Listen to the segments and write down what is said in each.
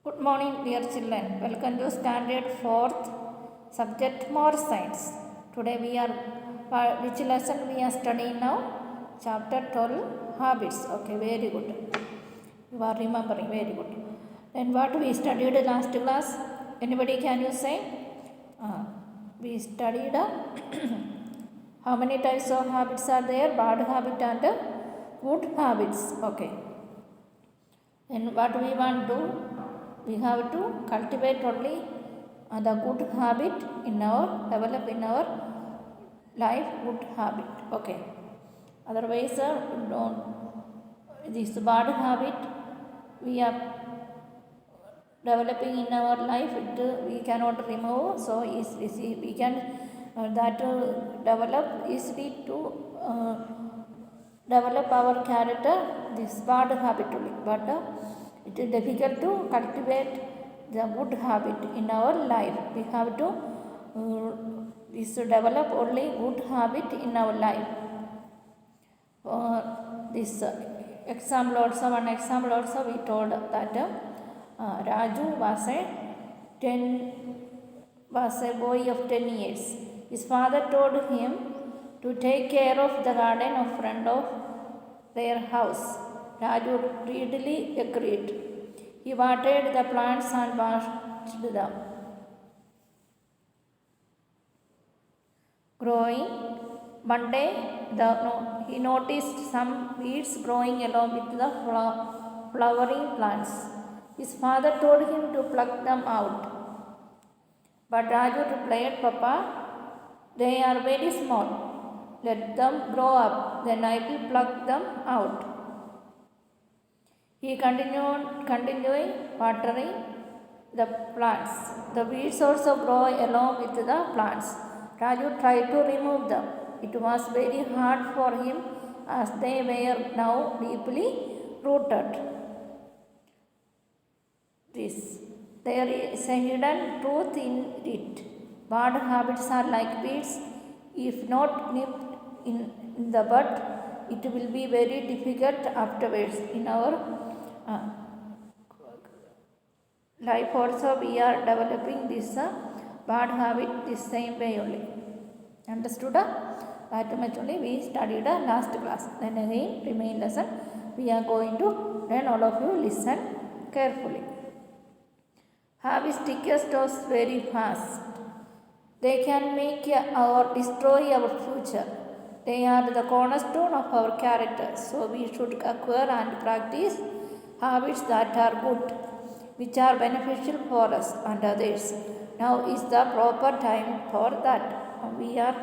Good morning, dear children. Welcome to Standard 4th subject More Science. Today which lesson we are studying now? Chapter 12 Habits. Okay, very good. You are remembering, very good. Then what we studied last class? Anybody can you say? We studied how many types of habits are there? Bad habit and good habits. Okay. And what we want to do? We have to cultivate only the good habit develop in our life good habit. Okay. Otherwise, this bad habit we are developing in our life, we cannot remove. So we can develop easily to develop our character, this bad habit only. But it is difficult to cultivate the good habit in our life. We have to develop only good habit in our life. This example also, one example also we told that Raju was a boy of 10 years. His father told him to take care of the garden of front of their house. Raju readily agreed. He watered the plants and watched them growing. One day, he noticed some weeds growing along with the flowering plants. His father told him to pluck them out. But Raju replied, "Papa, they are very small. Let them grow up, then I will pluck them out." He continuing watering the plants. The weeds also grow along with the plants. Raju tried to remove them. It was very hard for him as they were now deeply rooted. There is a hidden truth in it. Bad habits are like weeds. If not nipped in the bud, it will be very difficult afterwards. In our life also, we are developing this bad habit this same way only. Understood? That much only we studied last class. Then again, remain lesson. We are going to learn. All of you listen carefully. Habits stickers toes very fast. They can make or destroy our future. They are the cornerstone of our character. So we should acquire and practice habits that are good, which are beneficial for us and others. Now is the proper time for that. We are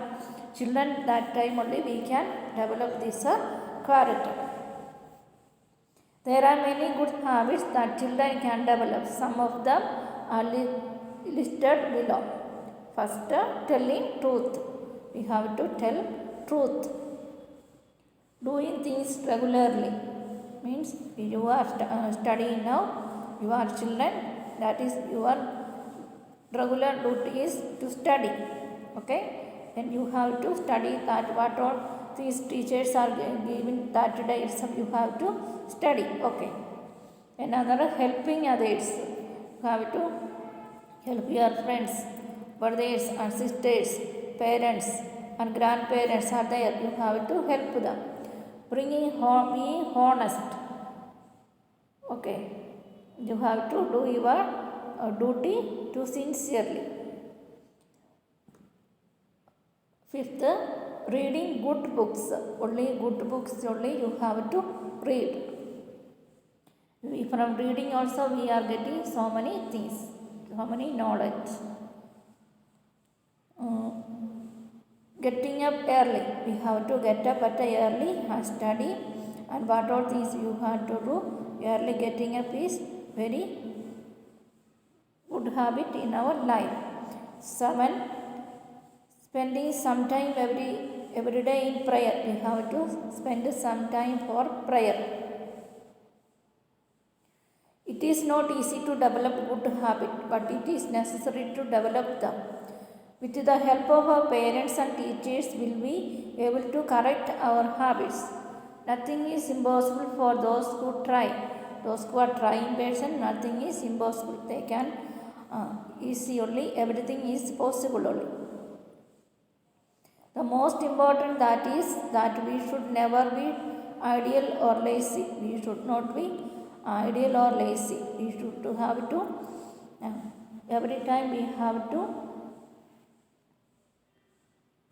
children, that time only we can develop this character. There are many good habits that children can develop. Some of them are listed below. First, telling truth. We have to tell truth. Doing things regularly means you are studying now. You are children. That is your regular duty is to study. Okay, then you have to study that what all these teachers are giving that day itself. You have to study. Okay. Another, helping others. You have to help your friends, brothers and sisters, parents and grandparents are there. You have to help them. Being honest. Okay. You have to do your duty to sincerely. Fifth, reading good books. Only good books only you have to read. From reading also we are getting so many things, so many knowledge. Getting up early. We have to get up at early and study. And what all things you have to do. Early getting up is very good habit in our life. 7. Spending some time every day in prayer. We have to spend some time for prayer. It is not easy to develop good habit, but it is necessary to develop them. With the help of our parents and teachers, will be able to correct our habits. Nothing is impossible for those who try. Those who are trying person, nothing is impossible. They can easy only, everything is possible only. The most important that is that we should never be ideal or lazy. We should not be ideal or lazy. We should have to every time we have to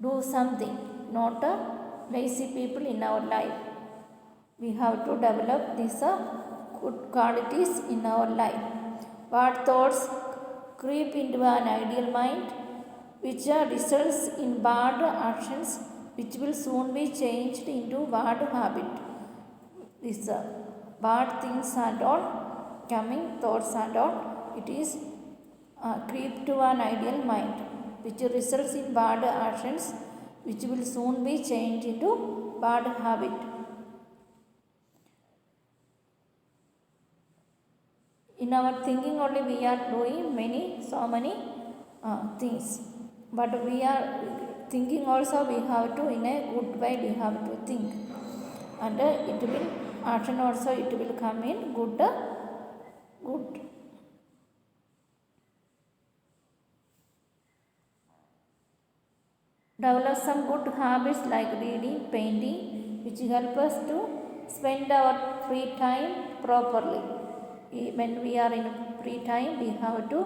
do something, not a lazy people in our life. We have to develop these good qualities in our life. What thoughts creep into an ideal mind, which results in bad actions, which will soon be changed into bad habit. These bad things and all coming, thoughts and all, it is creep to an ideal mind, which results in bad actions, which will soon be changed into bad habit. In our thinking only we are doing so many things, but we are thinking also we have to in a good way we have to think, and it will action also it will come in good. Develop some good habits like reading, painting, which help us to spend our free time properly. When we are in free time, we have to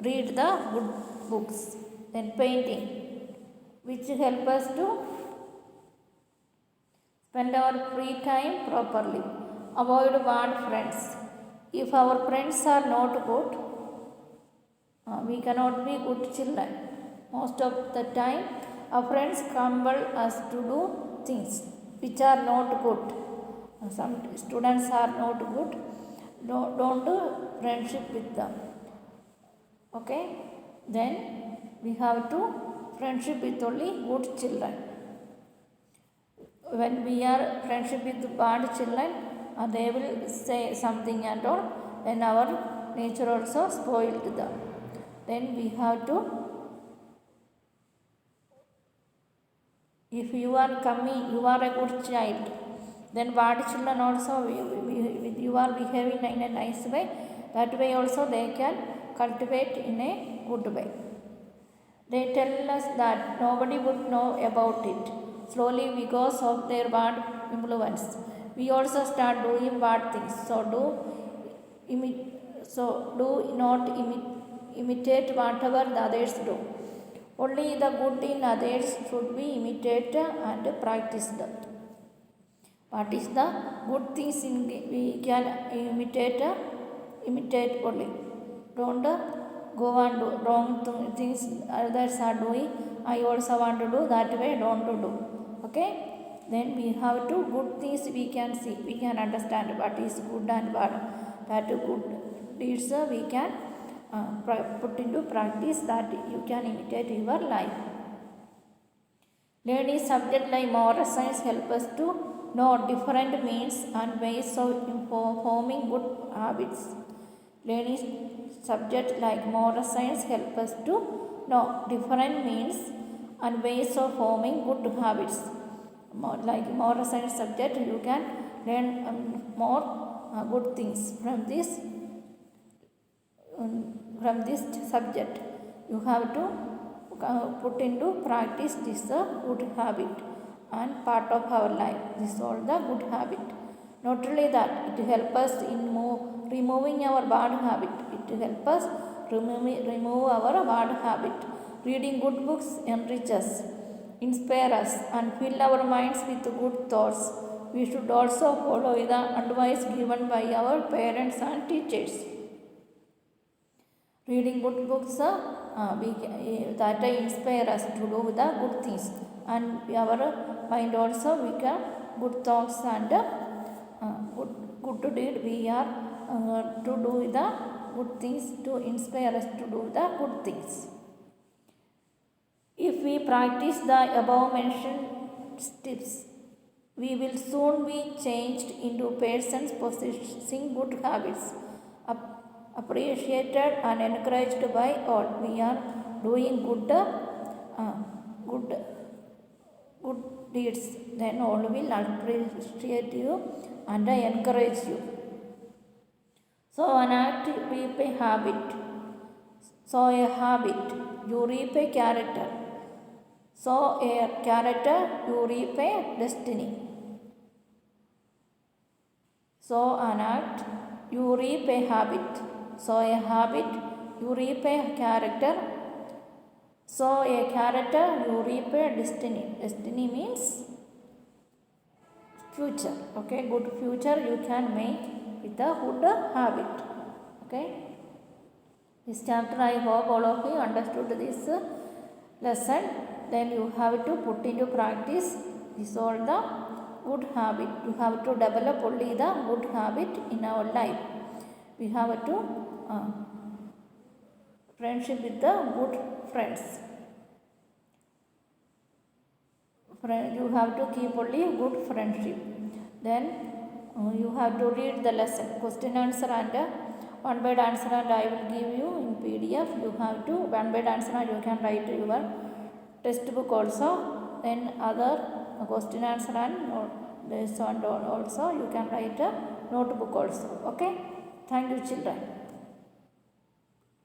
read the good books. Then painting, which help us to spend our free time properly. Avoid bad friends. If our friends are not good, we cannot be good children. Most of the time, our friends compel us to do things which are not good. Some students are not good. Don't do friendship with them. Okay? Then we have to friendship with only good children. When we are friendship with bad children, they will say something and all, then our nature also spoiled them. Then we have to, if you are coming, you are a good child, then bad children also, you are behaving in a nice way, that way also they can cultivate in a good way. They tell us that nobody would know about it. Slowly because of their bad influence, we also start doing bad things. So do not imitate whatever the others do. Only the good in others should be imitated and practiced. What is the good things we can imitate only. Don't go and do wrong things others are doing. I also want to do that way, don't do. Okay? Then we have to good things we can see, we can understand what is good and bad. That good deeds we can put into practice, that you can imitate in your life. Learning subject like moral science help us to know different means and ways of forming good habits. Learning subject like moral science help us to know different means and ways of forming good habits. Like moral science subject, you can learn more good things from this subject. You have to put into practice this good habit and part of our life. This is all the good habit. Not only that, it helps us in removing our bad habit. It helps us remove our bad habit. Reading good books enriches, inspire us, and fill our minds with good thoughts. We should also follow the advice given by our parents and teachers. Reading good books that inspire us to do the good things, and our mind also become good thoughts and good deed. We are to do the good things to inspire us to do the good things. If we practice the above mentioned steps, we will soon be changed into persons possessing good habits, appreciated and encouraged by all. We are doing good deeds, then all will appreciate you and encourage you. So an act, you reap a habit. So a habit, you reap a character. So a character, you reap a destiny. So an act, you reap a habit. So a habit, you reap a character. So a character, you reap a destiny. Destiny means future. Okay, good future you can make with a good habit. Okay, this chapter I hope all of you understood this lesson. Then you have to put into practice this all the good habit. You have to develop only the good habit in our life. We have to friendship with the good friends. You have to keep only good friendship. Then you have to read the lesson, question answer and one word answer, and I will give you in PDF. You have to one word answer and you can write your textbook also. Then other question answer and this one also you can write a notebook also. Okay, thank you children.